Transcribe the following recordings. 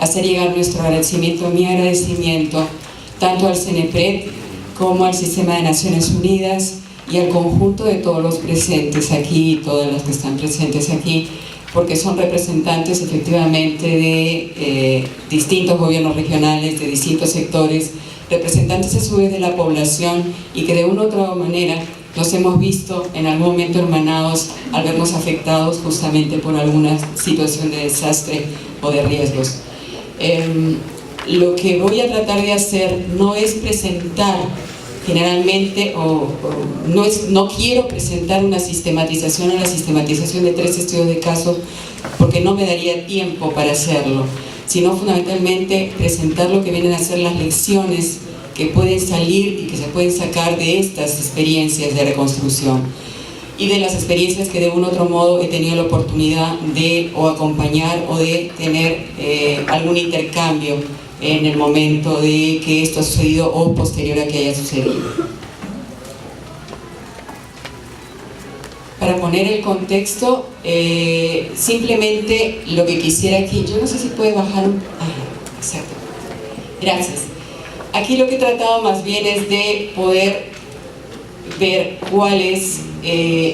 hacer llegar nuestro agradecimiento, mi agradecimiento, tanto al CENEPRED como al Sistema de Naciones Unidas y al conjunto de todos los presentes aquí, todas las que están presentes aquí, porque son representantes efectivamente de distintos gobiernos regionales, de distintos sectores, representantes a su vez de la población, y que de una u otra manera nos hemos visto en algún momento hermanados al vernos afectados justamente por alguna situación de desastre o de riesgos. Lo que voy a tratar de hacer no es presentar generalmente, no quiero presentar una sistematización o la sistematización de 3 estudios de casos, porque no me daría tiempo para hacerlo, sino fundamentalmente presentar lo que vienen a ser las lecciones que pueden salir y que se pueden sacar de estas experiencias de reconstrucción y de las experiencias que de un u otro modo he tenido la oportunidad de acompañar o de tener algún intercambio en el momento de que esto ha sucedido o posterior a que haya sucedido. Para poner el contexto, simplemente lo que quisiera aquí, yo no sé si puede bajar un... exacto, gracias. Aquí lo que he tratado más bien es de poder ver cuál es,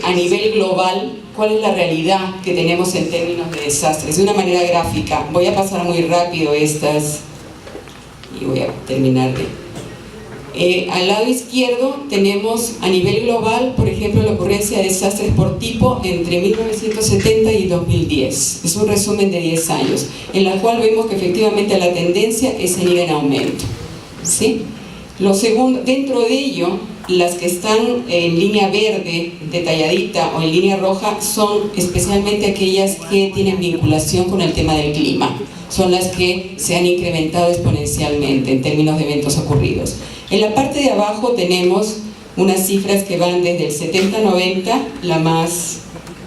a nivel global, cuál es la realidad que tenemos en términos de desastres, de una manera gráfica. Voy a pasar muy rápido estas y voy a terminar de... al lado izquierdo tenemos a nivel global, por ejemplo, la ocurrencia de desastres por tipo entre 1970 y 2010. Es un resumen de 10 años, en la cual vemos que efectivamente la tendencia es en ir en aumento, ¿sí? Lo segundo, dentro de ello, las que están en línea verde, detalladita, o en línea roja, son especialmente aquellas que tienen vinculación con el tema del clima. Son las que se han incrementado exponencialmente en términos de eventos ocurridos. En la parte de abajo tenemos unas cifras que van desde el 70-90,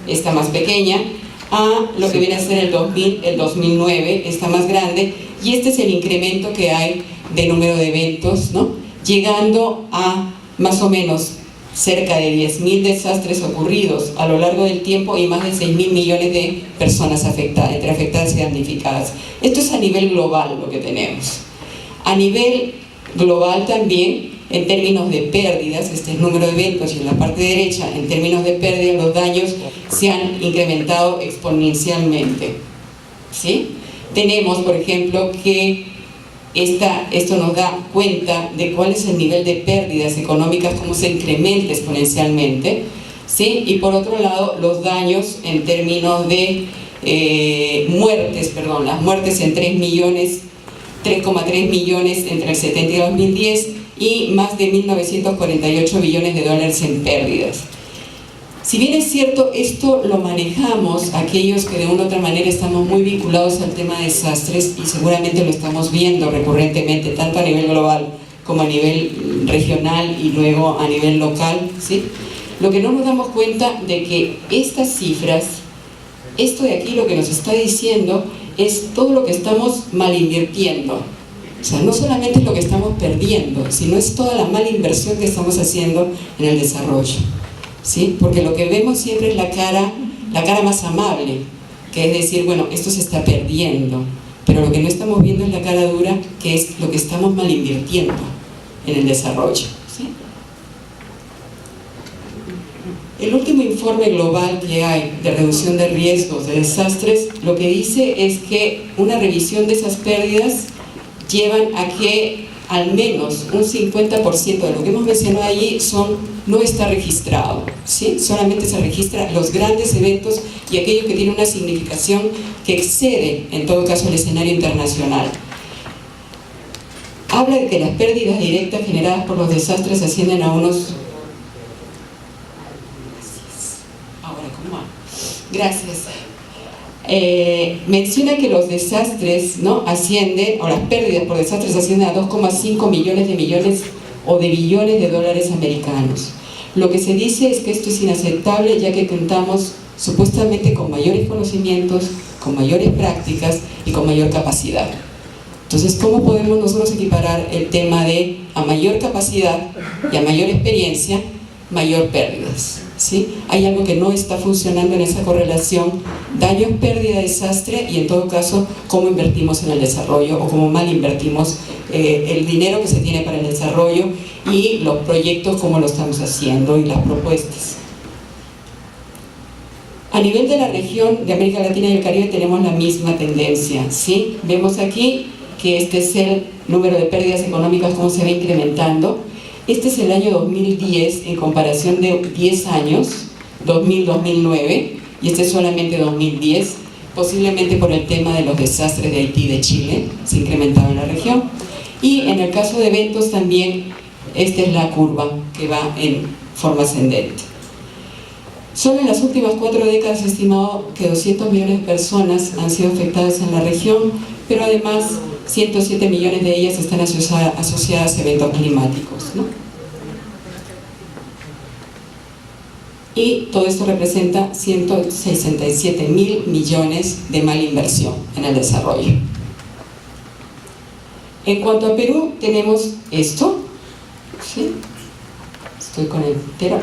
esta más pequeña, a lo que viene a ser el 2000, el 2009, esta más grande, y este es el incremento que hay de número de eventos, ¿no? Llegando a más o menos cerca de 10.000 desastres ocurridos a lo largo del tiempo y más de 6.000 millones de personas afectadas, entre afectadas y damnificadas. Esto es a nivel global lo que tenemos. A nivel global también, en términos de pérdidas, este es el número de eventos, y en la parte derecha, en términos de pérdidas, los daños se han incrementado exponencialmente, ¿sí? Tenemos, por ejemplo, que esto nos da cuenta de cuál es el nivel de pérdidas económicas, cómo se incrementa exponencialmente, ¿sí? Y por otro lado, los daños en términos de muertes, las muertes en 3,3 millones entre el 70 y 2010, y más de 1.948 billones de dólares en pérdidas. Si bien es cierto, esto lo manejamos aquellos que de una u otra manera estamos muy vinculados al tema de desastres, y seguramente lo estamos viendo recurrentemente, tanto a nivel global como a nivel regional y luego a nivel local, ¿sí? Lo que no nos damos cuenta de que estas cifras, esto de aquí lo que nos está diciendo es todo lo que estamos mal invirtiendo. O sea, no solamente es lo que estamos perdiendo, sino es toda la mala inversión que estamos haciendo en el desarrollo, ¿sí? Porque lo que vemos siempre es la cara más amable, que es decir, bueno, esto se está perdiendo, pero lo que no estamos viendo es la cara dura, que es lo que estamos mal invirtiendo en el desarrollo, ¿sí? El último informe global que hay de reducción de riesgos de desastres, lo que dice es que una revisión de esas pérdidas llevan a que al menos un 50% de lo que hemos mencionado allí no está registrado, ¿sí? Solamente se registran los grandes eventos y aquello que tiene una significación que excede, en todo caso, el escenario internacional. Habla de que las pérdidas directas generadas por los desastres ascienden a unos... Gracias. Menciona que los desastres, ¿no?, ascienden, o las pérdidas por desastres ascienden a 2,5 millones de billones de dólares americanos. Lo que se dice es que esto es inaceptable, ya que contamos supuestamente con mayores conocimientos, con mayores prácticas y con mayor capacidad. Entonces, ¿cómo podemos nosotros equiparar el tema de a mayor capacidad y a mayor experiencia, mayor pérdidas? ¿sí? Hay algo que no está funcionando en esa correlación, daños, pérdida, desastre, y en todo caso, cómo invertimos en el desarrollo o cómo mal invertimos el dinero que se tiene para el desarrollo y los proyectos, cómo lo estamos haciendo y las propuestas. A nivel de la región de América Latina y el Caribe tenemos la misma tendencia, ¿sí? Vemos aquí que este es el número de pérdidas económicas, cómo se va incrementando. Este es el año 2010 en comparación de 10 años, 2000-2009, y este es solamente 2010, posiblemente por el tema de los desastres de Haití y de Chile, se incrementaba en la región. Y en el caso de eventos también, esta es la curva que va en forma ascendente. Solo en las últimas 4 décadas se ha estimado que 200 millones de personas han sido afectadas en la región, pero además 107 millones de ellas están asociadas a eventos climáticos, ¿no? Y todo esto representa 167.000 millones de mala inversión en el desarrollo. En cuanto a Perú, tenemos esto, ¿sí? Estoy con el entero.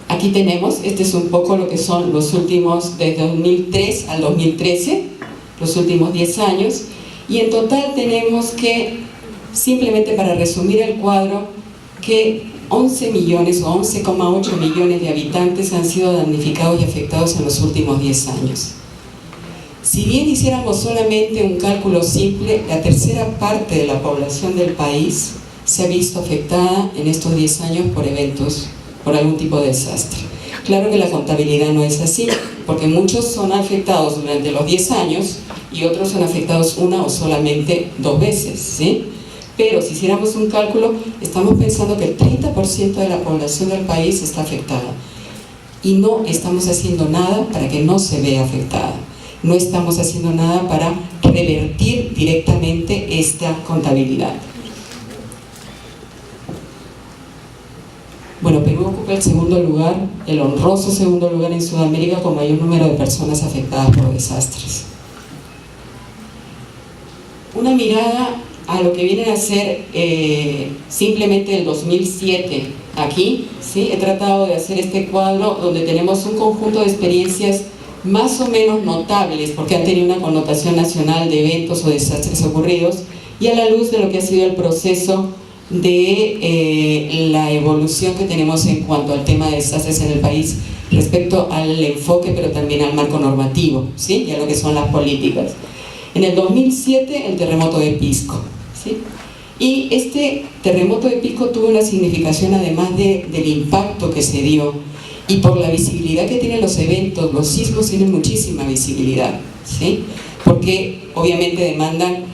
Aquí tenemos, este es un poco lo que son los últimos, desde 2003 al 2013, los últimos 10 años, y en total tenemos que, simplemente para resumir el cuadro, que 11 millones o 11,8 millones de habitantes han sido damnificados y afectados en los últimos 10 años. Si bien hiciéramos solamente un cálculo simple, la tercera parte de la población del país se ha visto afectada en estos 10 años por eventos, por algún tipo de desastre. Claro que la contabilidad no es así, porque muchos son afectados durante los 10 años y otros son afectados una o solamente 2 veces, ¿sí? Pero si hiciéramos un cálculo, estamos pensando que el 30% de la población del país está afectada y no estamos haciendo nada para que no se vea afectada. No estamos haciendo nada para revertir directamente esta contabilidad. Bueno, Perú ocupa el segundo lugar, el honroso segundo lugar en Sudamérica con mayor número de personas afectadas por desastres. Una mirada a lo que viene a ser simplemente el 2007 aquí, ¿sí? He tratado de hacer este cuadro donde tenemos un conjunto de experiencias más o menos notables porque han tenido una connotación nacional de eventos o desastres ocurridos, y a la luz de lo que ha sido el proceso de la evolución que tenemos en cuanto al tema de desastres en el país respecto al enfoque, pero también al marco normativo, ¿sí? Y a lo que son las políticas. En el 2007 el terremoto de Pisco, ¿sí? Y este terremoto de Pisco tuvo una significación, además del impacto que se dio y por la visibilidad que tienen los eventos. Los sismos tienen muchísima visibilidad, ¿sí? Porque obviamente demandan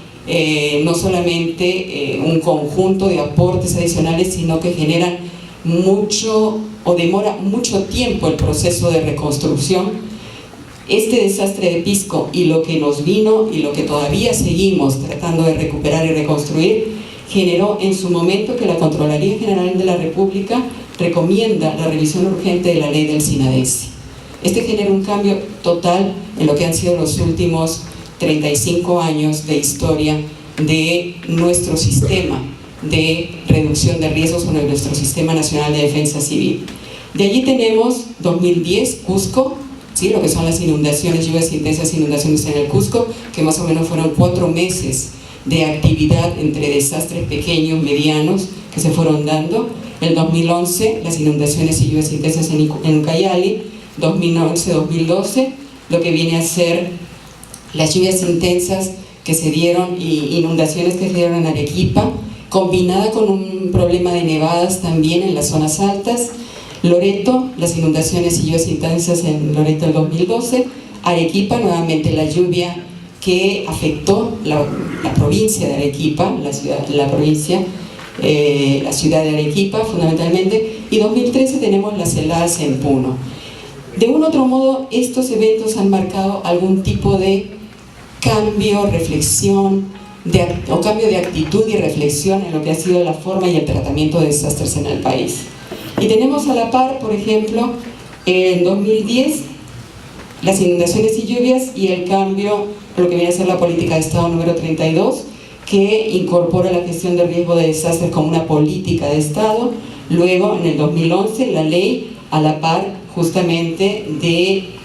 no solamente un conjunto de aportes adicionales, sino que generan mucho o demora mucho tiempo el proceso de reconstrucción. Este desastre de Pisco y lo que nos vino y lo que todavía seguimos tratando de recuperar y reconstruir generó en su momento que la Contraloría General de la República recomienda la revisión urgente de la ley del SINADESI. Este genera un cambio total en lo que han sido los últimos 35 años de historia de nuestro sistema de reducción de riesgos con nuestro Sistema Nacional de Defensa Civil. De allí tenemos 2010, Cusco, ¿sí? Lo que son las inundaciones, lluvias intensas, inundaciones en el Cusco, que más o menos fueron 4 meses de actividad entre desastres pequeños, medianos, que se fueron dando. El 2011, las inundaciones y lluvias intensas en Ucayali. 2011-2012, lo que viene a ser las lluvias intensas que se dieron y inundaciones que se dieron en Arequipa, combinada con un problema de nevadas también en las zonas altas. Loreto, las inundaciones y lluvias intensas en Loreto el 2012. Arequipa, nuevamente la lluvia que afectó la provincia de Arequipa, la ciudad de Arequipa fundamentalmente. Y 2013 tenemos las heladas en Puno. De un otro modo, estos eventos han marcado algún tipo de cambio, reflexión, o cambio de actitud y reflexión en lo que ha sido la forma y el tratamiento de desastres en el país. Y tenemos a la par, por ejemplo, en 2010, las inundaciones y lluvias y el cambio, lo que viene a ser la política de Estado número 32, que incorpora la gestión de riesgo de desastres como una política de Estado. Luego, en el 2011, la ley a la par justamente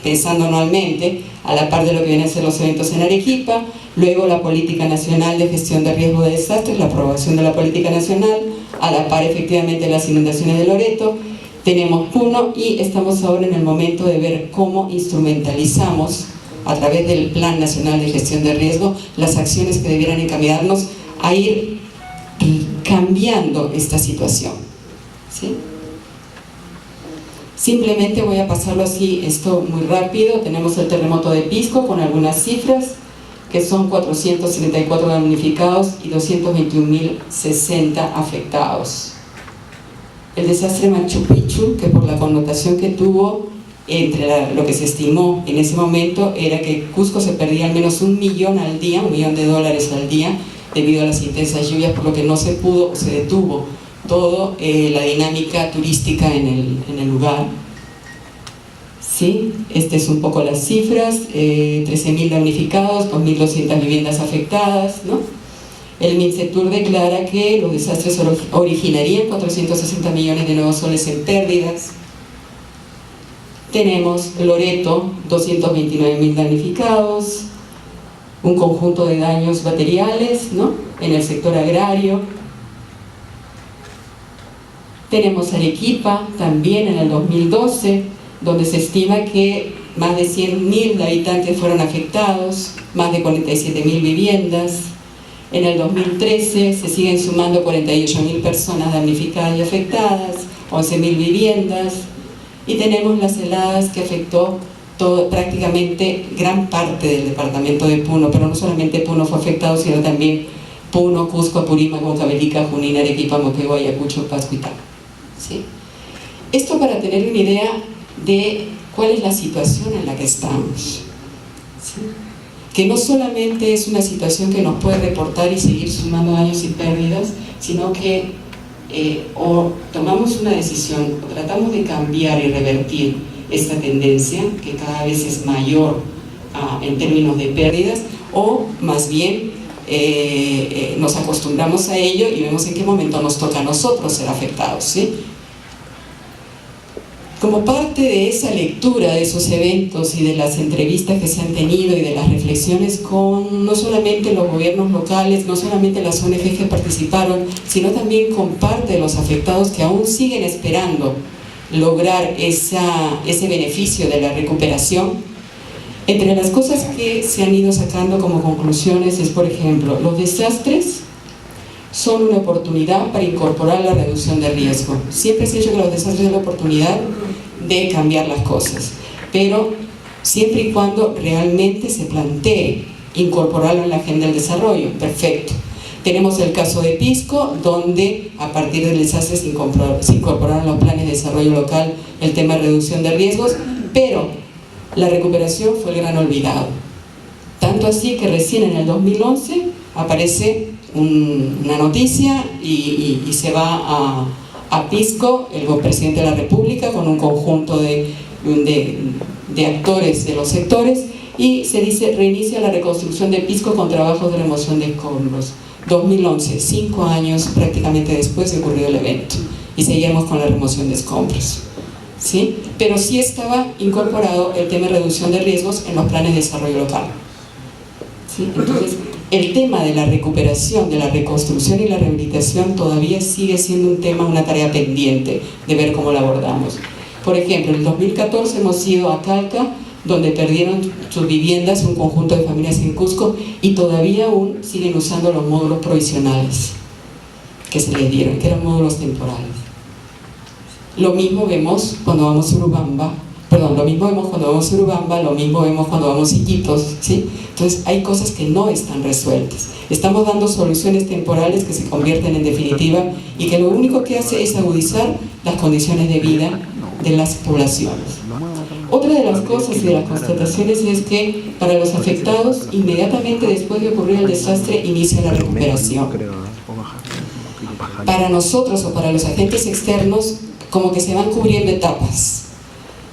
pensando anualmente, a la par de lo que vienen a ser los eventos en Arequipa, luego la Política Nacional de Gestión de Riesgo de Desastres, la aprobación de la Política Nacional, a la par efectivamente las inundaciones de Loreto, tenemos Puno y estamos ahora en el momento de ver cómo instrumentalizamos a través del Plan Nacional de Gestión de Riesgo las acciones que debieran encaminarnos a ir cambiando esta situación, ¿sí? Simplemente voy a pasarlo así, esto muy rápido. Tenemos el terremoto de Pisco con algunas cifras, que son 434 damnificados y 221.060 afectados. El desastre Machu Picchu, que por la connotación que tuvo, entre lo que se estimó en ese momento, era que Cusco se perdía al menos $1 millón al día, $1 millón al día, debido a las intensas lluvias, por lo que no se pudo o se detuvo toda la dinámica turística en el lugar. ¿Sí? Este es un poco las cifras, 13.000 damnificados, 2.200 viviendas afectadas, ¿no? El Mincetur declara que los desastres originarían 460 millones de nuevos soles en pérdidas. Tenemos Loreto, 229.000 damnificados, un conjunto de daños materiales, ¿no?, en el sector agrario. Tenemos Arequipa, también en el 2012, donde se estima que más de 100.000 habitantes fueron afectados, más de 47.000 viviendas. En el 2013 se siguen sumando 48.000 personas damnificadas y afectadas, 11.000 viviendas, y tenemos las heladas que afectó prácticamente gran parte del departamento de Puno, pero no solamente Puno fue afectado, sino también Puno, Cusco, Apurímac, Huancavelica, Junín, Arequipa, Moquegua, Ayacucho, Pasco y Tacna. ¿Sí? Esto para tener una idea de cuál es la situación en la que estamos. ¿Sí? Que no solamente es una situación que nos puede reportar y seguir sumando daños y pérdidas, sino que o tomamos una decisión o tratamos de cambiar y revertir esta tendencia que cada vez es mayor en términos de pérdidas, o más bien nos acostumbramos a ello y vemos en qué momento nos toca a nosotros ser afectados, ¿sí? Como parte de esa lectura de esos eventos y de las entrevistas que se han tenido y de las reflexiones con no solamente los gobiernos locales, no solamente las ONG que participaron, sino también con parte de los afectados que aún siguen esperando lograr ese beneficio de la recuperación, entre las cosas que se han ido sacando como conclusiones es, por ejemplo, los desastres son una oportunidad para incorporar la reducción de riesgo. Siempre se ha dicho que los desastres son la oportunidad de cambiar las cosas, pero siempre y cuando realmente se plantee incorporarlo en la agenda del desarrollo. Perfecto. Tenemos el caso de Pisco, donde a partir del desastre se incorporaron los planes de desarrollo local el tema de reducción de riesgos, pero la recuperación fue el gran olvidado. Tanto así que recién en el 2011 aparece una noticia y se va a Pisco el presidente de la República con un conjunto de actores de los sectores y se dice: reinicia la reconstrucción de Pisco con trabajos de remoción de escombros. 2011, 5 años prácticamente después de ocurrido el evento, y seguimos con la remoción de escombros, ¿sí? Pero sí estaba incorporado el tema de reducción de riesgos en los planes de desarrollo local, ¿sí? Entonces, el tema de la recuperación, de la reconstrucción y la rehabilitación todavía sigue siendo un tema, una tarea pendiente de ver cómo la abordamos. Por ejemplo, en el 2014 hemos ido a Calca, donde perdieron sus viviendas un conjunto de familias en Cusco y todavía aún siguen usando los módulos provisionales que se les dieron, que eran módulos temporales. Lo mismo vemos cuando vamos a Urubamba, lo mismo vemos cuando vamos a Iquitos, ¿sí? Entonces hay cosas que no están resueltas. Estamos dando soluciones temporales que se convierten en definitiva y que lo único que hace es agudizar las condiciones de vida de las poblaciones. Otra de las cosas y de las constataciones es que para los afectados, inmediatamente después de ocurrir el desastre, inicia la recuperación. Para nosotros o para los agentes externos, como que se van cubriendo etapas,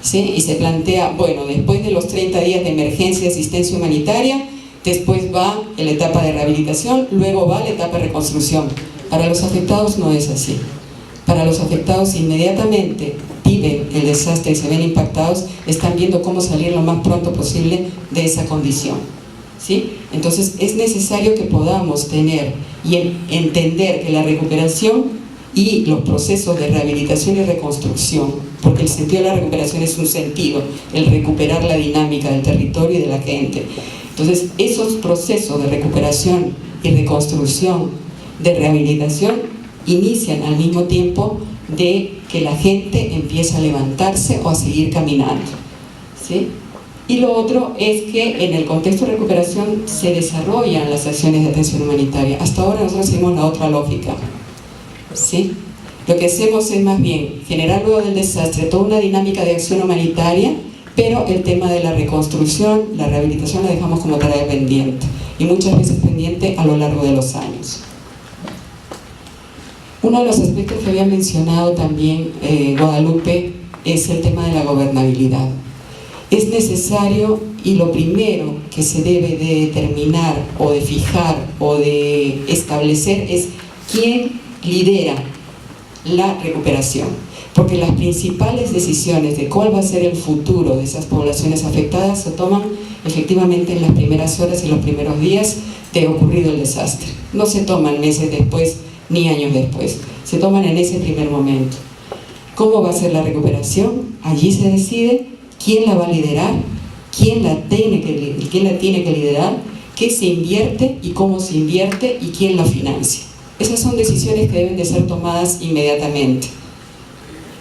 ¿sí? Y se plantea, bueno, después de los 30 días de emergencia y asistencia humanitaria, después va la etapa de rehabilitación, luego va la etapa de reconstrucción. Para los afectados no es así. para los afectados inmediatamente viven el desastre y se ven impactados, están viendo cómo salir lo más pronto posible de esa condición, ¿sí? Entonces es necesario que podamos tener y entender que la recuperación y los procesos de rehabilitación y reconstrucción, porque el sentido de la recuperación es un sentido, el recuperar la dinámica del territorio y de la gente. Entonces esos procesos de recuperación y reconstrucción, de rehabilitación, inician al mismo tiempo de que la gente empieza a levantarse o a seguir caminando, ¿sí? Y lo otro es que en el contexto de recuperación se desarrollan las acciones de atención humanitaria. Hasta ahora nosotros seguimos la otra lógica, ¿sí? Lo que hacemos es más bien generar luego del desastre toda una dinámica de acción humanitaria, pero el tema de la reconstrucción, la rehabilitación la dejamos como tarea pendiente, y muchas veces pendiente a lo largo de los años. Uno de los aspectos que había mencionado también Guadalupe es el tema de la gobernabilidad. Es necesario, y lo primero que se debe de determinar o de fijar o de establecer es quién lidera la recuperación, porque las principales decisiones de cuál va a ser el futuro de esas poblaciones afectadas se toman efectivamente en las primeras horas y los primeros días de ocurrido el desastre. No se toman meses después ni años después, se toman en ese primer momento. ¿Cómo va a ser la recuperación? Allí se decide quién la va a liderar, quién la tiene que liderar, qué se invierte y cómo se invierte y quién la financia. Esas son decisiones que deben de ser tomadas inmediatamente.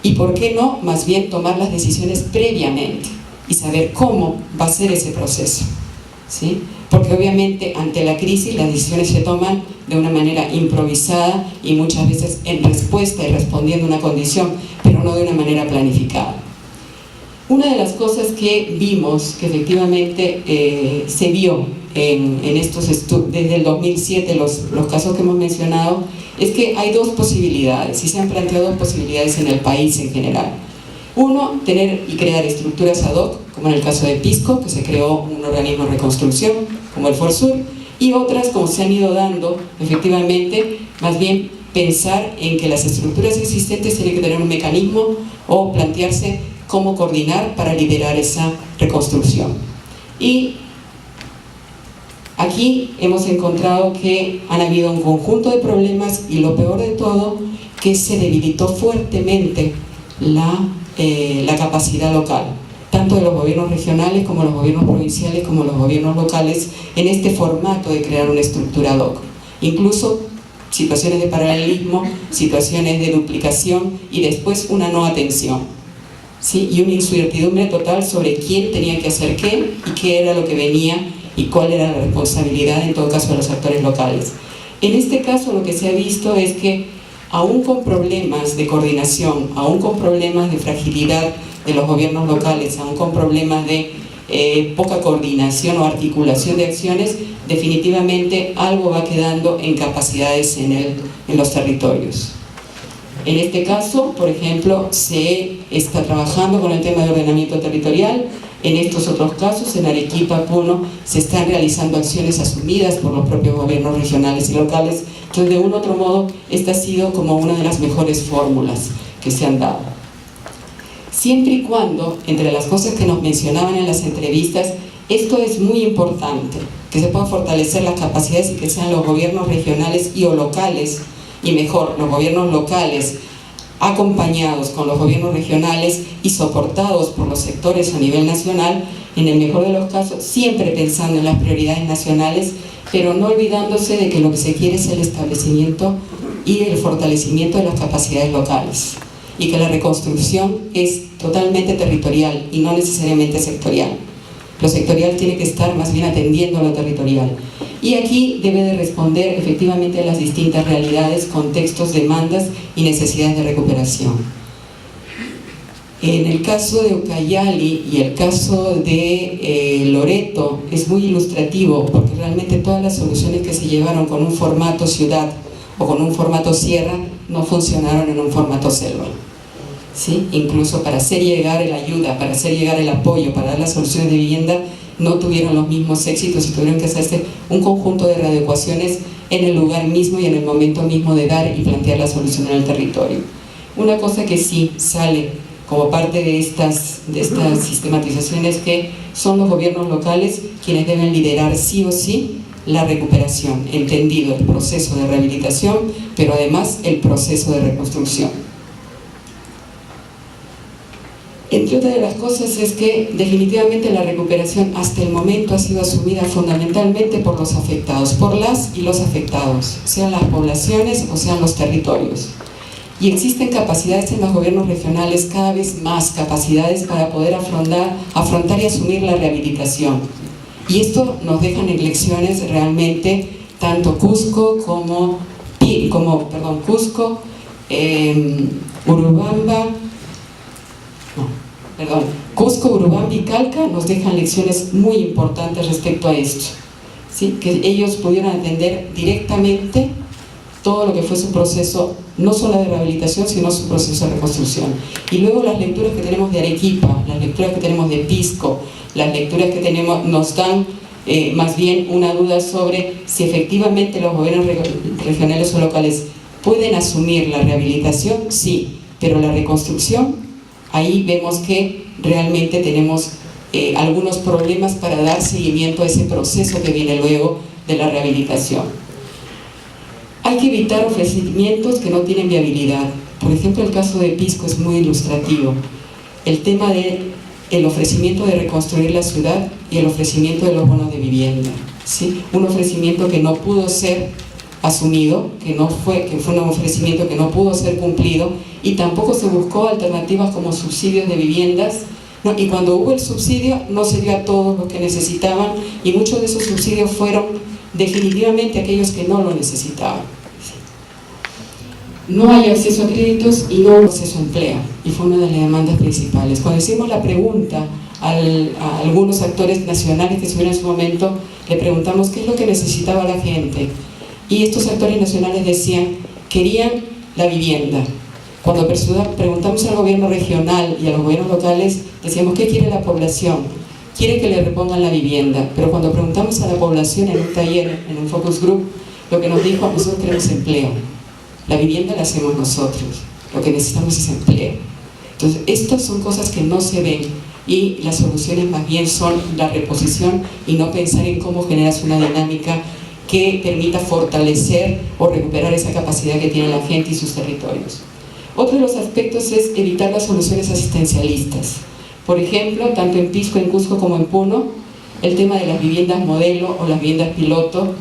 Y por qué no, más bien tomar las decisiones previamente y saber cómo va a ser ese proceso, ¿sí? Porque obviamente ante la crisis las decisiones se toman de una manera improvisada y muchas veces en respuesta y respondiendo a una condición, pero no de una manera planificada. Una de las cosas que vimos, que efectivamente se vio en estos desde el 2007, los casos que hemos mencionado, es que hay dos posibilidades, y se han planteado dos posibilidades en el país en general. Uno, tener y crear estructuras ad hoc, como en el caso de Pisco, que se creó un organismo de reconstrucción, como el FORSUR, y otras, como se han ido dando, efectivamente, más bien pensar en que las estructuras existentes tienen que tener un mecanismo o plantearse cómo coordinar para liderar esa reconstrucción. Y aquí hemos encontrado que han habido un conjunto de problemas y lo peor de todo, que se debilitó fuertemente la capacidad local, tanto de los gobiernos regionales como los gobiernos provinciales como los gobiernos locales en este formato de crear una estructura ad hoc. Incluso situaciones de paralelismo, situaciones de duplicación y después una no atención, ¿sí? Y una incertidumbre total sobre quién tenía que hacer qué y qué era lo que venía y cuál era la responsabilidad en todo caso de los actores locales. En este caso lo que se ha visto es que aún con problemas de coordinación, aún con problemas de fragilidad de los gobiernos locales, aún con problemas de poca coordinación o articulación de acciones, definitivamente algo va quedando en capacidades en los territorios. En este caso, por ejemplo, se está trabajando con el tema de ordenamiento territorial. En estos otros casos, en Arequipa, Puno, se están realizando acciones asumidas por los propios gobiernos regionales y locales. Entonces, de un otro modo, esta ha sido como una de las mejores fórmulas que se han dado. Siempre y cuando, entre las cosas que nos mencionaban en las entrevistas, esto es muy importante, que se puedan fortalecer las capacidades y que sean los gobiernos regionales y o locales, y mejor, los gobiernos locales, acompañados con los gobiernos regionales y soportados por los sectores a nivel nacional, en el mejor de los casos, siempre pensando en las prioridades nacionales, pero no olvidándose de que lo que se quiere es el establecimiento y el fortalecimiento de las capacidades locales, y que la reconstrucción es totalmente territorial y no necesariamente sectorial. Lo sectorial tiene que estar más bien atendiendo a lo territorial. Y aquí debe de responder efectivamente a las distintas realidades, contextos, demandas y necesidades de recuperación. En el caso de Ucayali y el caso de Loreto es muy ilustrativo, porque realmente todas las soluciones que se llevaron con un formato ciudad o con un formato sierra no funcionaron en un formato selva, ¿sí? Incluso para hacer llegar la ayuda, para hacer llegar el apoyo, para dar las soluciones de vivienda, no tuvieron los mismos éxitos y tuvieron que hacerse un conjunto de readecuaciones en el lugar mismo y en el momento mismo de dar y plantear la solución en el territorio. Una cosa que sí sale como parte de estas sistematizaciones, que son los gobiernos locales quienes deben liderar sí o sí la recuperación, entendido el proceso de rehabilitación, pero además el proceso de reconstrucción. Entre otras de las cosas es que definitivamente la recuperación hasta el momento ha sido asumida fundamentalmente por los afectados, por las y los afectados, sean las poblaciones o sean los territorios. Y existen capacidades en los gobiernos regionales, cada vez más capacidades para poder afrontar y asumir la rehabilitación. Y esto nos deja en lecciones realmente tanto Cusco Cusco, Urubamba y Calca nos dejan lecciones muy importantes respecto a esto, ¿sí? Que ellos pudieron atender directamente todo lo que fue su proceso, no solo de rehabilitación, sino su proceso de reconstrucción. Y luego las lecturas que tenemos de Arequipa, las lecturas que tenemos de Pisco, las lecturas que tenemos nos dan más bien una duda sobre si efectivamente los gobiernos regionales o locales pueden asumir la rehabilitación, sí, pero la reconstrucción, ahí vemos que realmente tenemos algunos problemas para dar seguimiento a ese proceso que viene luego de la rehabilitación. Hay que evitar ofrecimientos que no tienen viabilidad. Por ejemplo, el caso de Pisco es muy ilustrativo. El tema del ofrecimiento de reconstruir la ciudad y el ofrecimiento de los bonos de vivienda, ¿sí? Un ofrecimiento que no pudo ser asumido, que fue un ofrecimiento que no pudo ser cumplido, y tampoco se buscó alternativas como subsidios de viviendas, ¿no? Y cuando hubo el subsidio no se dio a todos los que necesitaban, y muchos de esos subsidios fueron definitivamente aquellos que no lo necesitaban. No hay acceso a créditos y no hay acceso a empleo, y fue una de las demandas principales. Cuando hicimos la pregunta a algunos actores nacionales que estuvieron en su momento, le preguntamos qué es lo que necesitaba la gente, y estos actores nacionales decían, querían la vivienda. Cuando preguntamos al gobierno regional y a los gobiernos locales, decíamos, ¿qué quiere la población? Quiere que le repongan la vivienda. Pero cuando preguntamos a la población en un taller, en un focus group, lo que nos dijo, nosotros queremos empleo. La vivienda la hacemos nosotros, lo que necesitamos es empleo. Entonces, estas son cosas que no se ven, y las soluciones más bien son la reposición y no pensar en cómo generas una dinámica que permita fortalecer o recuperar esa capacidad que tiene la gente y sus territorios. Otro de los aspectos es evitar las soluciones asistencialistas. Por ejemplo, tanto en Pisco, en Cusco como en Puno, el tema de las viviendas modelo o las viviendas piloto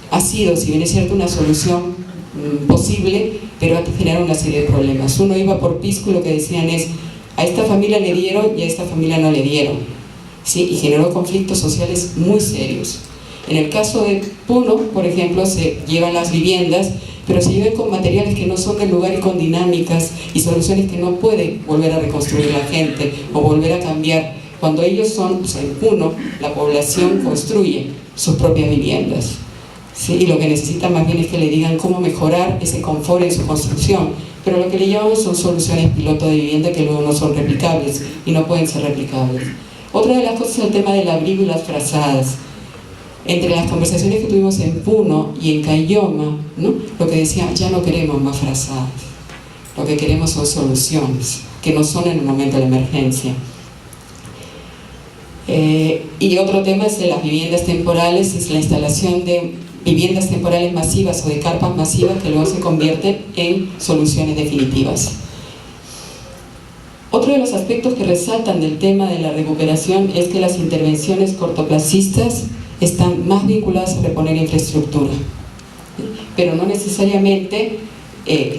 ha sido, si bien es cierto, una solución posible, pero ha generado una serie de problemas. Uno iba por Pisco y lo que decían es, a esta familia le dieron y a esta familia no le dieron, ¿sí? Y generó conflictos sociales muy serios. En el caso de Puno, por ejemplo, se llevan las viviendas, pero se llevan con materiales que no son del lugar y con dinámicas y soluciones que no puede volver a reconstruir la gente o volver a cambiar. Cuando ellos son, o sea, en Puno, la población construye sus propias viviendas, ¿sí? Y lo que necesita más bien es que le digan cómo mejorar ese confort en su construcción, pero lo que le llamamos son soluciones piloto de vivienda que luego no son replicables y no pueden ser replicables. Otra de las cosas es el tema del abrigo y las frazadas. Entre las conversaciones que tuvimos en Puno y en Caylloma, ¿no? Lo que decían, ya no queremos más frazadas, lo que queremos son soluciones que no son en el momento de la emergencia. Y otro tema es de las viviendas temporales, es la instalación de viviendas temporales masivas o de carpas masivas que luego se convierten en soluciones definitivas. Otro de los aspectos que resaltan del tema de la recuperación es que las intervenciones cortoplacistas están más vinculadas a reponer infraestructura, pero no necesariamente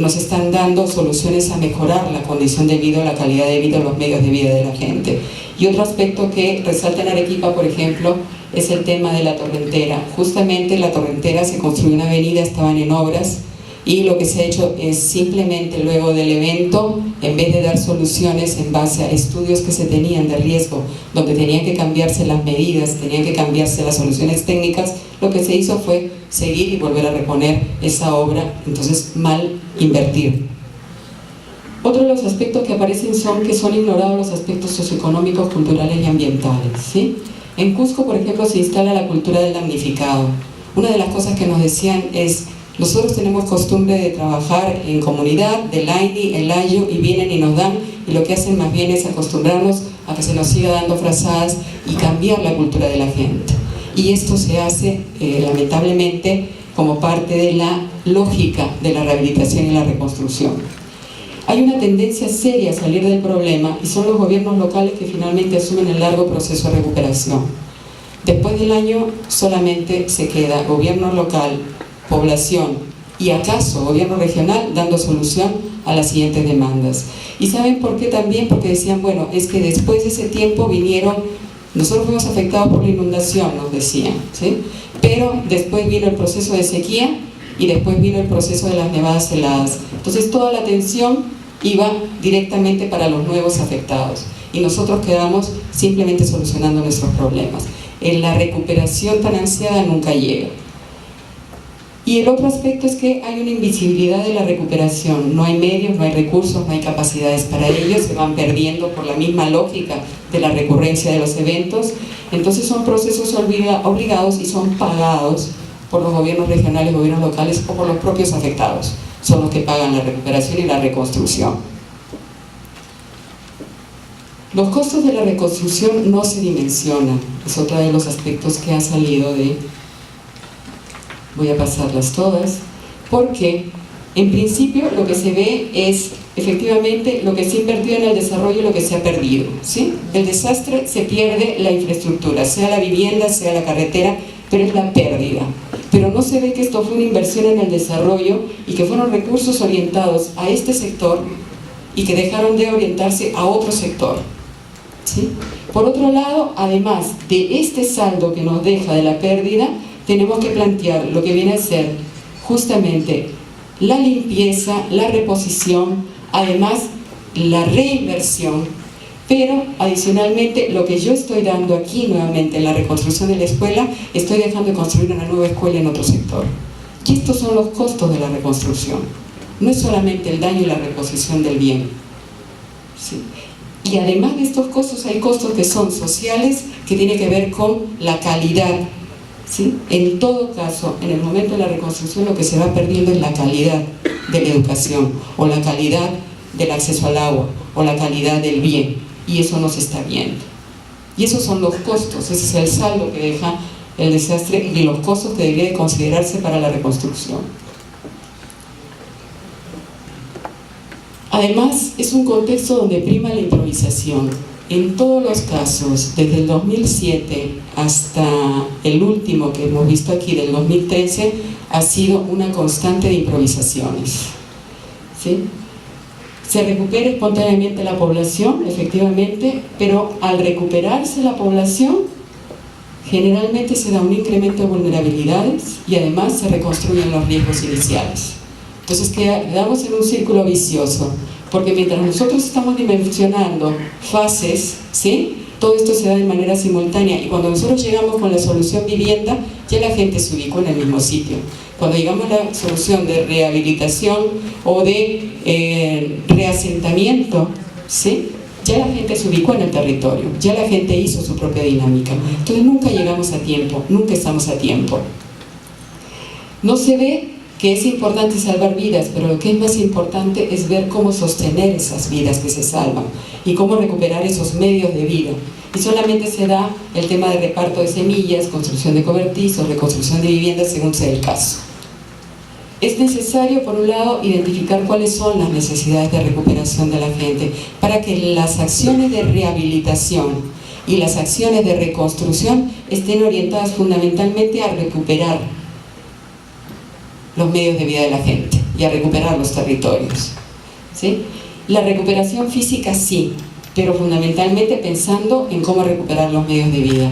nos están dando soluciones a mejorar la condición de vida, la calidad de vida, los medios de vida de la gente. Y otro aspecto que resalta en Arequipa, por ejemplo, es el tema de la torrentera. Justamente la torrentera se construyó una avenida, estaban en obras, y lo que se ha hecho es simplemente luego del evento, en vez de dar soluciones en base a estudios que se tenían de riesgo, donde tenían que cambiarse las medidas, tenían que cambiarse las soluciones técnicas, lo que se hizo fue seguir y volver a reponer esa obra, entonces mal invertir. Otro de los aspectos que aparecen son que son ignorados los aspectos socioeconómicos, culturales y ambientales, ¿sí? En Cusco, por ejemplo, se instala la cultura del damnificado. Una de las cosas que nos decían es, Nosotros tenemos costumbre de trabajar en comunidad, del AINI, el AYO, y vienen y nos dan, y lo que hacen más bien es acostumbrarnos a que se nos siga dando frazadas y cambiar la cultura de la gente. Y esto se hace, lamentablemente, como parte de la lógica de la rehabilitación y la reconstrucción. Hay una tendencia seria a salir del problema y son los gobiernos locales que finalmente asumen el largo proceso de recuperación. Después del año solamente se queda gobierno local, población y acaso gobierno regional dando solución a las siguientes demandas. ¿Y saben por qué también? Porque decían, bueno, es que después de ese tiempo vinieron, nosotros fuimos afectados por la inundación, nos decían, ¿sí? Pero después vino el proceso de sequía y después vino el proceso de las nevadas heladas. Entonces toda la atención iba directamente para los nuevos afectados y nosotros quedamos simplemente solucionando nuestros problemas. En la recuperación tan ansiada nunca llega. Y el otro aspecto es que hay una invisibilidad de la recuperación. No hay medios, no hay recursos, no hay capacidades para ello, se van perdiendo por la misma lógica de la recurrencia de los eventos. Entonces son procesos obligados y son pagados por los gobiernos regionales, gobiernos locales o por los propios afectados. Son los que pagan la recuperación y la reconstrucción. Los costos de la reconstrucción no se dimensionan. Es otro de los aspectos que ha salido de... Voy a pasarlas todas, porque en principio lo que se ve es efectivamente lo que se ha invertido en el desarrollo y lo que se ha perdido, ¿sí? El desastre se pierde la infraestructura, sea la vivienda, sea la carretera, pero es la pérdida. Pero no se ve que esto fue una inversión en el desarrollo y que fueron recursos orientados a este sector y que dejaron de orientarse a otro sector, ¿sí? Por otro lado, además de este saldo que nos deja de la pérdida, tenemos que plantear lo que viene a ser justamente la limpieza, la reposición, además la reinversión, pero adicionalmente lo que yo estoy dando aquí nuevamente en la reconstrucción de la escuela, estoy dejando de construir una nueva escuela en otro sector. Y estos son los costos de la reconstrucción. No es solamente el daño y la reposición del bien, ¿sí? Y además de estos costos hay costos que son sociales, que tienen que ver con la calidad, ¿sí? En todo caso, en el momento de la reconstrucción lo que se va perdiendo es la calidad de la educación, o la calidad del acceso al agua, o la calidad del bien, y eso no se está viendo. Y esos son los costos, ese es el saldo que deja el desastre y los costos que debería de considerarse para la reconstrucción. Además, es un contexto donde prima la improvisación. En todos los casos, desde el 2007 hasta el último que hemos visto aquí, del 2013, ha sido una constante de improvisaciones, ¿sí? Se recupera espontáneamente la población, efectivamente, pero al recuperarse la población, generalmente se da un incremento de vulnerabilidades y además se reconstruyen los riesgos iniciales. Entonces quedamos en un círculo vicioso, porque mientras nosotros estamos dimensionando fases, ¿sí? Todo esto se da de manera simultánea y cuando nosotros llegamos con la solución vivienda, ya la gente se ubicó en el mismo sitio. Cuando llegamos a la solución de rehabilitación o de reasentamiento, ¿sí? Ya la gente se ubicó en el territorio, ya la gente hizo su propia dinámica. Entonces nunca llegamos a tiempo, nunca estamos a tiempo. No se ve que es importante salvar vidas, pero lo que es más importante es ver cómo sostener esas vidas que se salvan y cómo recuperar esos medios de vida. Y solamente se da el tema de reparto de semillas, construcción de cobertizos, reconstrucción de viviendas según sea el caso. Es necesario, por un lado, identificar cuáles son las necesidades de recuperación de la gente para que las acciones de rehabilitación y las acciones de reconstrucción estén orientadas fundamentalmente a recuperar los medios de vida de la gente y a recuperar los territorios, ¿sí? La recuperación física sí, pero fundamentalmente pensando en cómo recuperar los medios de vida.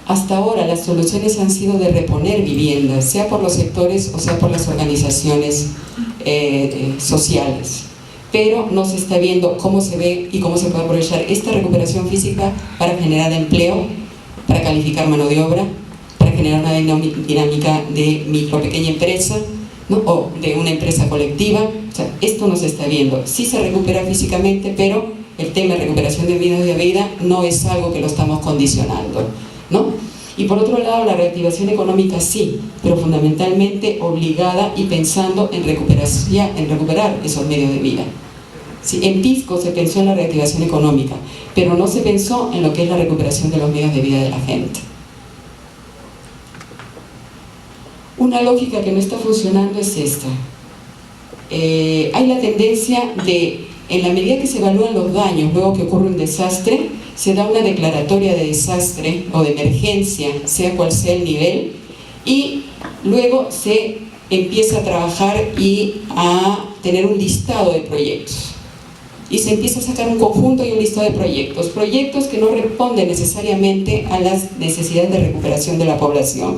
Hasta ahora las soluciones han sido de reponer viviendas, sea por los sectores o sea por las organizaciones sociales, pero no se está viendo cómo se ve y cómo se puede aprovechar esta recuperación física para generar empleo, para calificar mano de obra, para generar una dinámica de micro pequeña empresa, ¿no? O de una empresa colectiva. O sea, esto no se está viendo. Sí se recupera físicamente, pero el tema de recuperación de medios de vida no es algo que lo estamos condicionando, ¿no? Y por otro lado, la reactivación económica sí, pero fundamentalmente obligada y pensando en recuperar esos medios de vida. Sí, en Pisco se pensó en la reactivación económica, pero no se pensó en lo que es la recuperación de los medios de vida de la gente. Una lógica que no está funcionando es esta. Hay la tendencia de, en la medida que se evalúan los daños luego que ocurre un desastre, se da una declaratoria de desastre o de emergencia, sea cual sea el nivel, y luego se empieza a trabajar y a tener un listado de proyectos. Y se empieza a sacar un conjunto y un listado de proyectos que no responden necesariamente a las necesidades de recuperación de la población.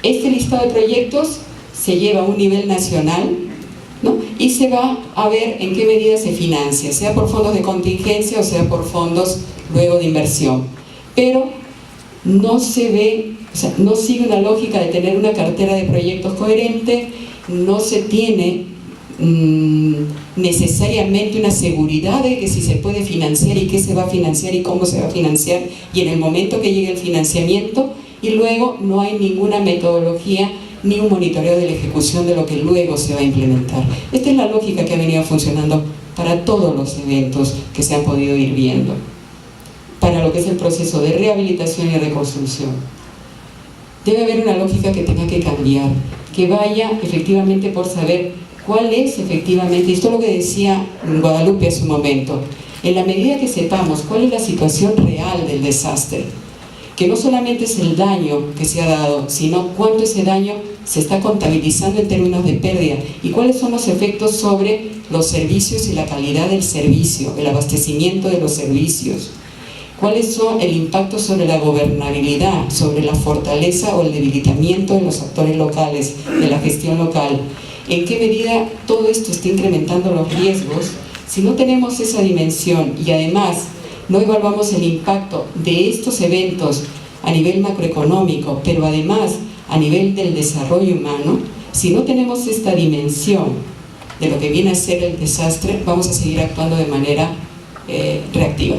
Este listado de proyectos se lleva a un nivel nacional, ¿no? Y se va a ver en qué medida se financia, sea por fondos de contingencia o sea por fondos luego de inversión. Pero no se ve, o sea, no sigue una lógica de tener una cartera de proyectos coherente, no se tiene necesariamente una seguridad de que si se puede financiar y qué se va a financiar y cómo se va a financiar y en el momento que llegue el financiamiento, y luego no hay ninguna metodología ni un monitoreo de la ejecución de lo que luego se va a implementar. Esta es la lógica que ha venido funcionando para todos los eventos que se han podido ir viendo, para lo que es el proceso de rehabilitación y reconstrucción. Debe haber una lógica que tenga que cambiar, que vaya efectivamente por saber cuál es efectivamente, esto es lo que decía Guadalupe hace un momento, en la medida que sepamos cuál es la situación real del desastre, que no solamente es el daño que se ha dado, sino cuánto ese daño se está contabilizando en términos de pérdida y cuáles son los efectos sobre los servicios y la calidad del servicio, el abastecimiento de los servicios, cuáles son el impacto sobre la gobernabilidad, sobre la fortaleza o el debilitamiento de los actores locales, de la gestión local, en qué medida todo esto está incrementando los riesgos. Si no tenemos esa dimensión y además no evaluamos el impacto de estos eventos a nivel macroeconómico, pero además a nivel del desarrollo humano, si no tenemos esta dimensión de lo que viene a ser el desastre, vamos a seguir actuando de manera reactiva.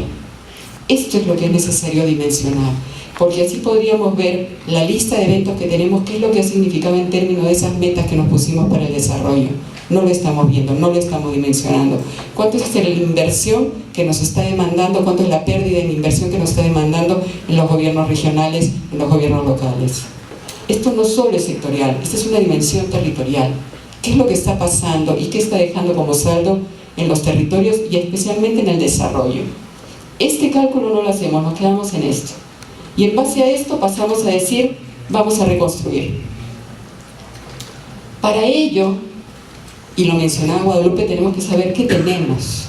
Esto es lo que es necesario dimensionar, porque así podríamos ver la lista de eventos que tenemos, qué es lo que ha significado en términos de esas metas que nos pusimos para el desarrollo. No lo estamos viendo, no lo estamos dimensionando. ¿Cuánto es la inversión que nos está demandando? ¿Cuánto es la pérdida en inversión que nos está demandando en los gobiernos regionales, en los gobiernos locales? Esto no solo es sectorial, esta es una dimensión territorial. ¿Qué es lo que está pasando y qué está dejando como saldo en los territorios y especialmente en el desarrollo? Este cálculo no lo hacemos, nos quedamos en esto. Y en base a esto pasamos a decir, vamos a reconstruir. Para ello, y lo mencionaba Guadalupe, tenemos que saber qué tenemos.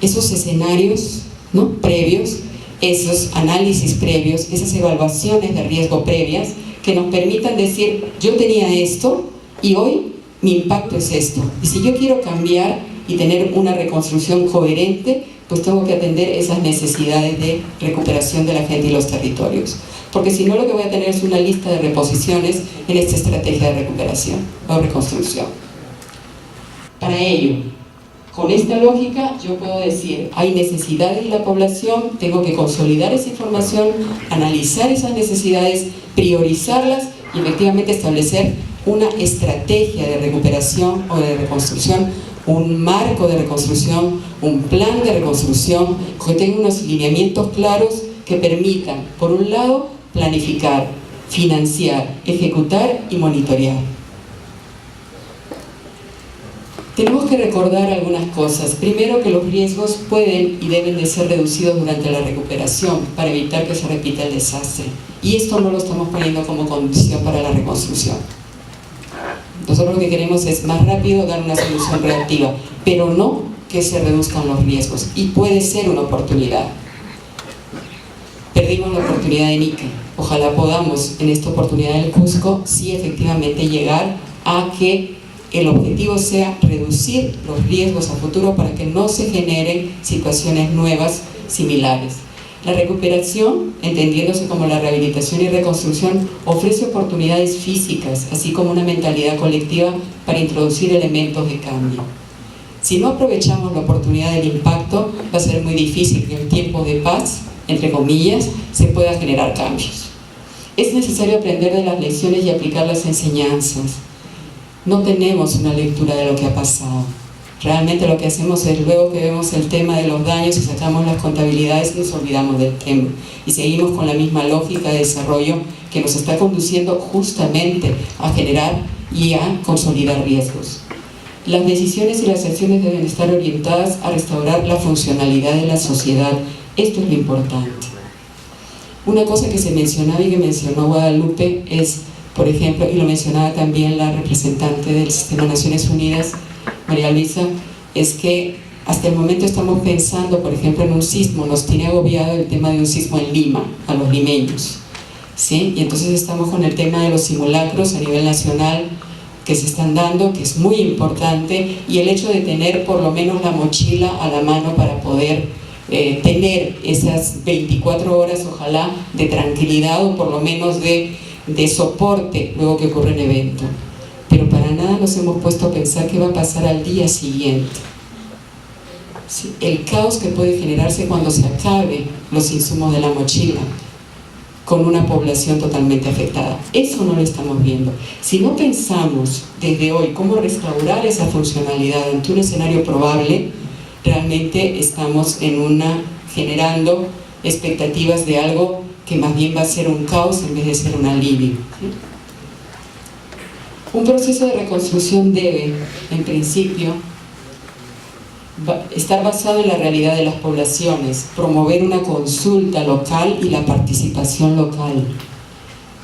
Esos escenarios, ¿no?, previos, esos análisis previos, esas evaluaciones de riesgo previas que nos permitan decir, yo tenía esto y hoy mi impacto es esto. Y si yo quiero cambiar y tener una reconstrucción coherente, pues tengo que atender esas necesidades de recuperación de la gente y los territorios. Porque si no, lo que voy a tener es una lista de reposiciones en esta estrategia de recuperación o reconstrucción. Para ello, con esta lógica, yo puedo decir, hay necesidades de la población, tengo que consolidar esa información, analizar esas necesidades, priorizarlas y efectivamente establecer una estrategia de recuperación o de reconstrucción, un marco de reconstrucción, un plan de reconstrucción que tenga unos lineamientos claros que permitan, por un lado, planificar, financiar, ejecutar y monitorear. Tenemos que recordar algunas cosas. Primero, que los riesgos pueden y deben de ser reducidos durante la recuperación para evitar que se repita el desastre. Y esto no lo estamos poniendo como condición para la reconstrucción. Nosotros lo que queremos es más rápido dar una solución reactiva, pero no que se reduzcan los riesgos. Y puede ser una oportunidad. Perdimos la oportunidad de Iquique. Ojalá podamos, en esta oportunidad del Cusco, sí efectivamente llegar a que el objetivo sea reducir los riesgos a futuro para que no se generen situaciones nuevas similares. La recuperación, entendiéndose como la rehabilitación y reconstrucción, ofrece oportunidades físicas, así como una mentalidad colectiva para introducir elementos de cambio. Si no aprovechamos la oportunidad del impacto, va a ser muy difícil que en tiempos de paz, entre comillas, se pueda generar cambios. Es necesario aprender de las lecciones y aplicar las enseñanzas. No tenemos una lectura de lo que ha pasado. Realmente lo que hacemos es, luego que vemos el tema de los daños y sacamos las contabilidades, nos olvidamos del tema y seguimos con la misma lógica de desarrollo que nos está conduciendo justamente a generar y a consolidar riesgos. Las decisiones y las acciones deben estar orientadas a restaurar la funcionalidad de la sociedad. Esto es lo importante. Una cosa que se mencionaba y que mencionó Guadalupe es, por ejemplo, y lo mencionaba también la representante del Sistema de Naciones Unidas, María Luisa, es que hasta el momento estamos pensando, por ejemplo, en un sismo. Nos tiene agobiado el tema de un sismo en Lima, a los limeños, ¿sí? Y entonces estamos con el tema de los simulacros a nivel nacional que se están dando, que es muy importante, y el hecho de tener por lo menos la mochila a la mano para poder tener esas 24 horas, ojalá, de tranquilidad o por lo menos de soporte luego que ocurre un evento. Pero para nada nos hemos puesto a pensar qué va a pasar al día siguiente. ¿Sí? El caos que puede generarse cuando se acabe los insumos de la mochila, con una población totalmente afectada. Eso no lo estamos viendo. Si no pensamos desde hoy cómo restaurar esa funcionalidad ante un escenario probable, realmente estamos generando expectativas de algo que más bien va a ser un caos en vez de ser un alivio. ¿Sí? Un proceso de reconstrucción debe, en principio, estar basado en la realidad de las poblaciones, promover una consulta local y la participación local.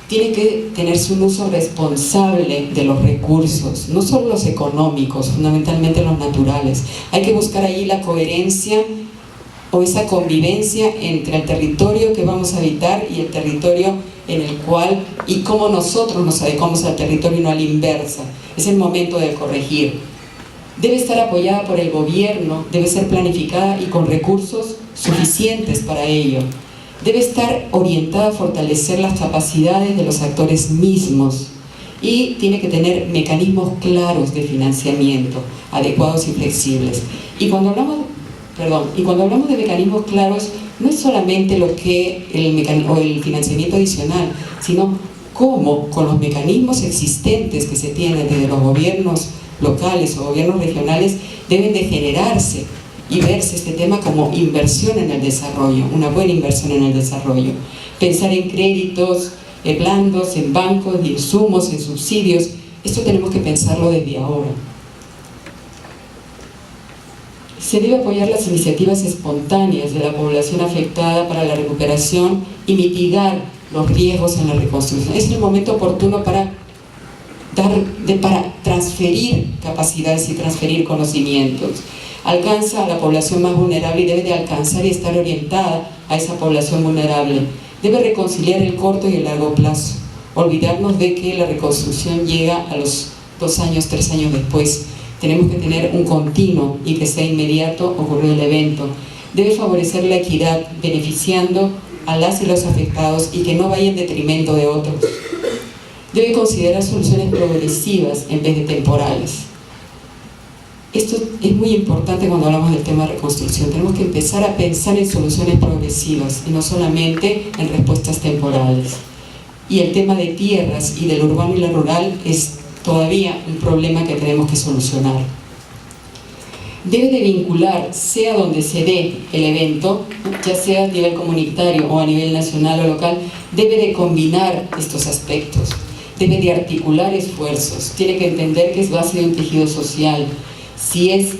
Tiene que tenerse un uso responsable de los recursos, no solo los económicos, fundamentalmente los naturales. Hay que buscar ahí la coherencia o esa convivencia entre el territorio que vamos a habitar y el territorio en el cual, y cómo nosotros nos adecuamos al territorio y no a la inversa. Es el momento de corregir. Debe estar apoyada por el gobierno, debe ser planificada y con recursos suficientes para ello. Debe estar orientada a fortalecer las capacidades de los actores mismos y tiene que tener mecanismos claros de financiamiento, adecuados y flexibles. Y cuando hablamos de mecanismos claros, no es solamente lo que el financiamiento adicional, sino cómo con los mecanismos existentes que se tienen desde los gobiernos locales o gobiernos regionales deben de generarse y verse este tema como inversión en el desarrollo, una buena inversión en el desarrollo. Pensar en créditos blandos, en bancos de insumos, en subsidios, esto tenemos que pensarlo desde ahora. Se debe apoyar las iniciativas espontáneas de la población afectada para la recuperación y mitigar los riesgos en la reconstrucción. Es el momento oportuno para transferir capacidades y transferir conocimientos. Alcanza a la población más vulnerable y debe de alcanzar y estar orientada a esa población vulnerable. Debe reconciliar el corto y el largo plazo. Olvidarnos de que la reconstrucción llega a los 2 años, 3 años después. Tenemos que tener un continuo y que sea inmediato ocurrido el evento. Debe favorecer la equidad, beneficiando a las y los afectados y que no vaya en detrimento de otros. Debe considerar soluciones progresivas en vez de temporales. Esto es muy importante cuando hablamos del tema de reconstrucción. Tenemos que empezar a pensar en soluciones progresivas y no solamente en respuestas temporales. Y el tema de tierras y del urbano y lo rural es todavía un problema que tenemos que solucionar. Debe de vincular, sea donde se dé el evento, ya sea a nivel comunitario o a nivel nacional o local, debe de combinar estos aspectos. Debe de articular esfuerzos, tiene que entender que es base de un tejido social. Si es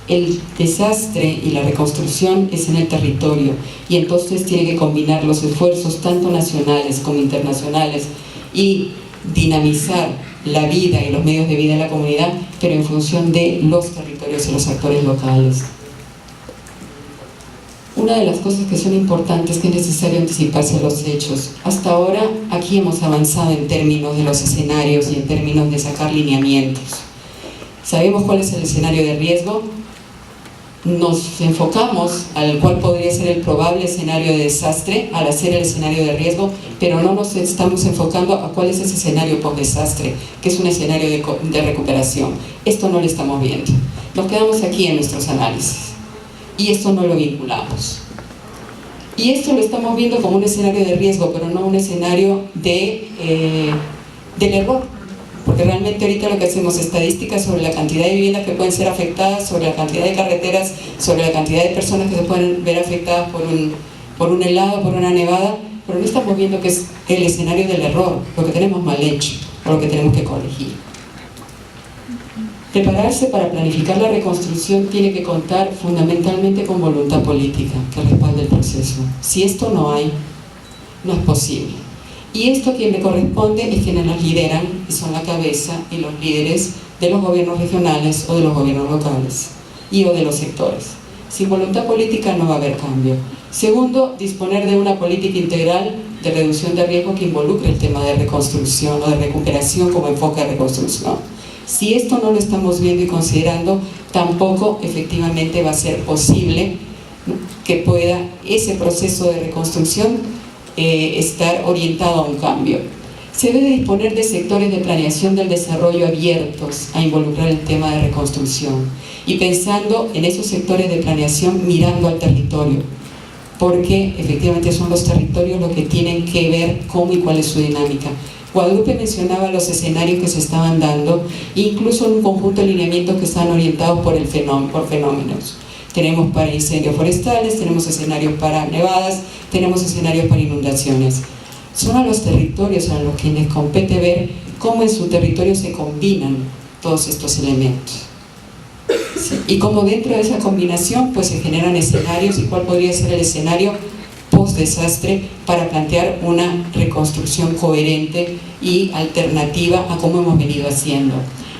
el desastre y la reconstrucción es en el territorio, y entonces tiene que combinar los esfuerzos tanto nacionales como internacionales y dinamizar la vida y los medios de vida de la comunidad, pero en función de los territorios y los actores locales. Una de las cosas que son importantes es que es necesario anticiparse a los hechos. Hasta ahora aquí hemos avanzado en términos de los escenarios y en términos de sacar lineamientos. Sabemos cuál es el escenario de riesgo, nos enfocamos al cual podría ser el probable escenario de desastre al hacer el escenario de riesgo, pero no nos estamos enfocando a cuál es ese escenario post-desastre, que es un escenario de recuperación. Esto no lo estamos viendo. Nos quedamos aquí en nuestros análisis y esto no lo vinculamos. Y esto lo estamos viendo como un escenario de riesgo, pero no un escenario del error. Porque realmente ahorita lo que hacemos estadísticas sobre la cantidad de viviendas que pueden ser afectadas, sobre la cantidad de carreteras, sobre la cantidad de personas que se pueden ver afectadas por un helado, por una nevada, pero no estamos viendo que es el escenario del error, lo que tenemos mal hecho, o lo que tenemos que corregir. Prepararse para planificar la reconstrucción tiene que contar fundamentalmente con voluntad política que respalde el proceso. Si esto no hay, no es posible. Y esto a quien le corresponde es quienes nos lideran, y son la cabeza y los líderes de los gobiernos regionales o de los gobiernos locales y o de los sectores. Sin voluntad política no va a haber cambio. Segundo, disponer de una política integral de reducción de riesgo que involucre el tema de reconstrucción o de recuperación como enfoque de reconstrucción. Si esto no lo estamos viendo y considerando, tampoco efectivamente va a ser posible, ¿no?, que pueda ese proceso de reconstrucción estar orientado a un cambio. Se debe disponer de sectores de planeación del desarrollo abiertos a involucrar el tema de reconstrucción y pensando en esos sectores de planeación mirando al territorio, porque efectivamente son los territorios los que tienen que ver cómo y cuál es su dinámica. Guadalupe mencionaba los escenarios que se estaban dando, incluso en un conjunto de lineamientos que están orientados por fenómenos. Tenemos para incendios forestales, tenemos escenarios para nevadas, tenemos escenarios para inundaciones. Son a los territorios a los que les compete ver cómo en su territorio se combinan todos estos elementos. ¿Sí? Y cómo dentro de esa combinación pues se generan escenarios y cuál podría ser el escenario post-desastre para plantear una reconstrucción coherente y alternativa a cómo hemos venido haciendo.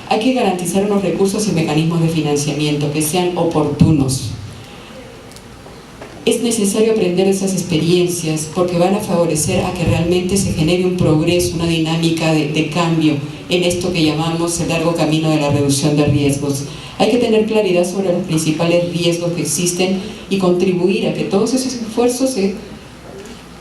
Hay que garantizar unos recursos y mecanismos de financiamiento que sean oportunos. Es necesario aprender esas experiencias porque van a favorecer a que realmente se genere un progreso, una dinámica de cambio en esto que llamamos el largo camino de la reducción de riesgos. Hay que tener claridad sobre los principales riesgos que existen y contribuir a que todos esos esfuerzos se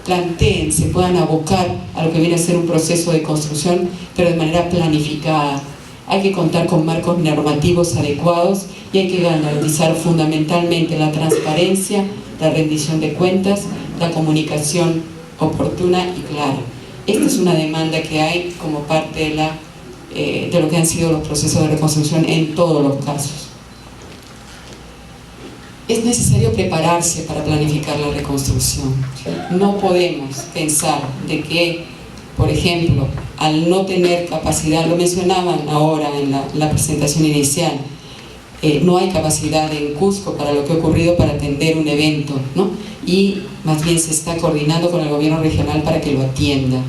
planteen, se puedan abocar a lo que viene a ser un proceso de construcción, pero de manera planificada. Hay que contar con marcos normativos adecuados y hay que garantizar fundamentalmente la transparencia, la rendición de cuentas, la comunicación oportuna y clara. Esta es una demanda que hay como parte de lo que han sido los procesos de reconstrucción en todos los casos. Es necesario prepararse para planificar la reconstrucción. No podemos pensar de que, por ejemplo, al no tener capacidad, lo mencionaban ahora en la presentación inicial, no hay capacidad en Cusco para lo que ha ocurrido para atender un evento, ¿no? Y más bien se está coordinando con el gobierno regional para que lo atienda.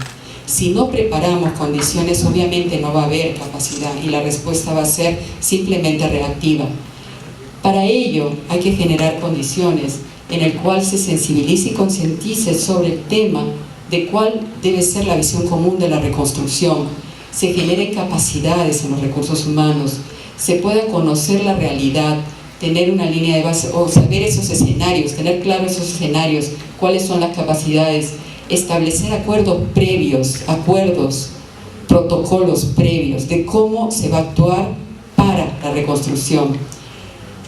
Si no preparamos condiciones, obviamente no va a haber capacidad y la respuesta va a ser simplemente reactiva. Para ello hay que generar condiciones en el cual se sensibilice y concientice sobre el tema de cuál debe ser la visión común de la reconstrucción, se generen capacidades en los recursos humanos, se pueda conocer la realidad, tener una línea de base o saber esos escenarios, tener claro esos escenarios, cuáles son las capacidades, establecer acuerdos previos, protocolos previos de cómo se va a actuar para la reconstrucción.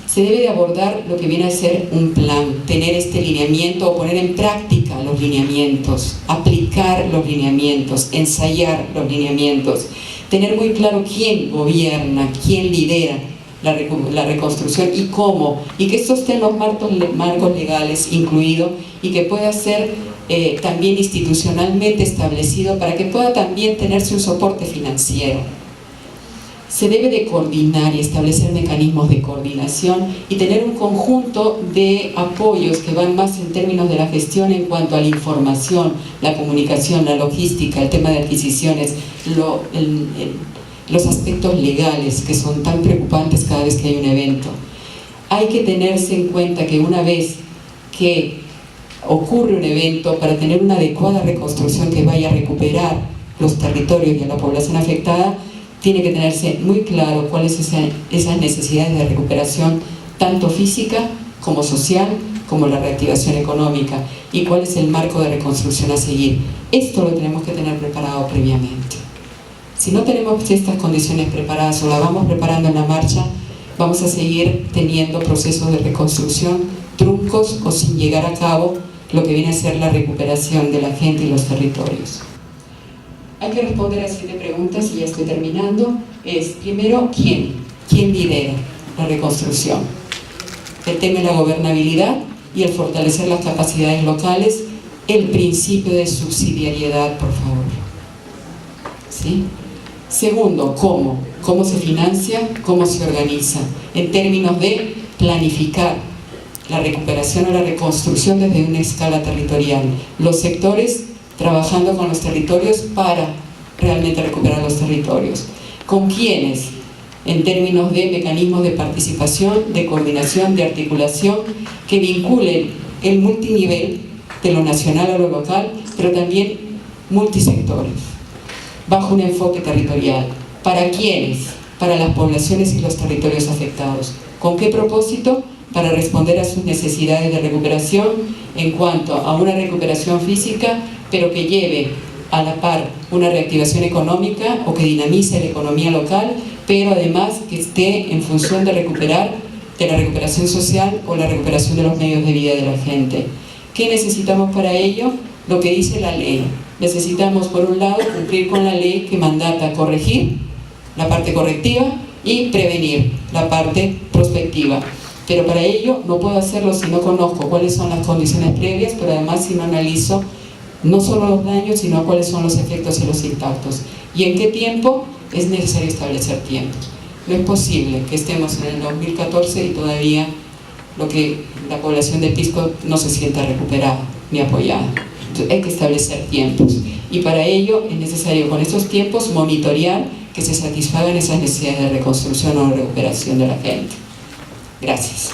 Se debe de abordar lo que viene a ser un plan, tener este lineamiento o poner en práctica los lineamientos, aplicar los lineamientos, ensayar los lineamientos, tener muy claro quién gobierna, quién lidera la reconstrucción y cómo, y que esto esté en los marcos legales incluido y que pueda ser también institucionalmente establecido para que pueda también tenerse un soporte financiero. Se debe de coordinar y establecer mecanismos de coordinación y tener un conjunto de apoyos que van más en términos de la gestión en cuanto a la información, la comunicación, la logística, el tema de adquisiciones, los aspectos legales que son tan preocupantes cada vez que hay un evento. Hay que tenerse en cuenta que una vez que ocurre un evento, para tener una adecuada reconstrucción que vaya a recuperar los territorios y a la población afectada, tiene que tenerse muy claro cuáles son esas necesidades de recuperación, tanto física como social, como la reactivación económica, y cuál es el marco de reconstrucción a seguir. Esto lo tenemos que tener preparado previamente. Si no tenemos estas condiciones preparadas o las vamos preparando en la marcha, vamos a seguir teniendo procesos de reconstrucción truncos o sin llegar a cabo lo que viene a ser la recuperación de la gente y los territorios. Hay que responder a 7 preguntas y ya estoy terminando. Primero, ¿quién? ¿Quién lidera la reconstrucción? El tema de la gobernabilidad y el fortalecer las capacidades locales, el principio de subsidiariedad, por favor. ¿Sí? Segundo, ¿cómo? ¿Cómo se financia? ¿Cómo se organiza? En términos de planificar la recuperación o la reconstrucción desde una escala territorial. Los sectores trabajando con los territorios para realmente recuperar los territorios. ¿Con quiénes? En términos de mecanismos de participación, de coordinación, de articulación, que vinculen el multinivel de lo nacional a lo local, pero también multisectores, bajo un enfoque territorial. ¿Para quiénes? Para las poblaciones y los territorios afectados. ¿Con qué propósito? Para responder a sus necesidades de recuperación en cuanto a una recuperación física, pero que lleve a la par una reactivación económica o que dinamice la economía local, pero además que esté en función de la recuperación social o la recuperación de los medios de vida de la gente. ¿Qué necesitamos para ello? Lo que dice la ley. Necesitamos, por un lado, cumplir con la ley que mandata corregir, la parte correctiva, y prevenir, la parte prospectiva. Pero para ello no puedo hacerlo si no conozco cuáles son las condiciones previas, pero además si no analizo no solo los daños, sino cuáles son los efectos y los impactos. ¿Y en qué tiempo? Es necesario establecer tiempos. No es posible que estemos en el 2014 y todavía la población de Pisco no se sienta recuperada ni apoyada. Entonces, hay que establecer tiempos. Y para ello es necesario con estos tiempos monitorear que se satisfagan esas necesidades de reconstrucción o recuperación de la gente. Gracias.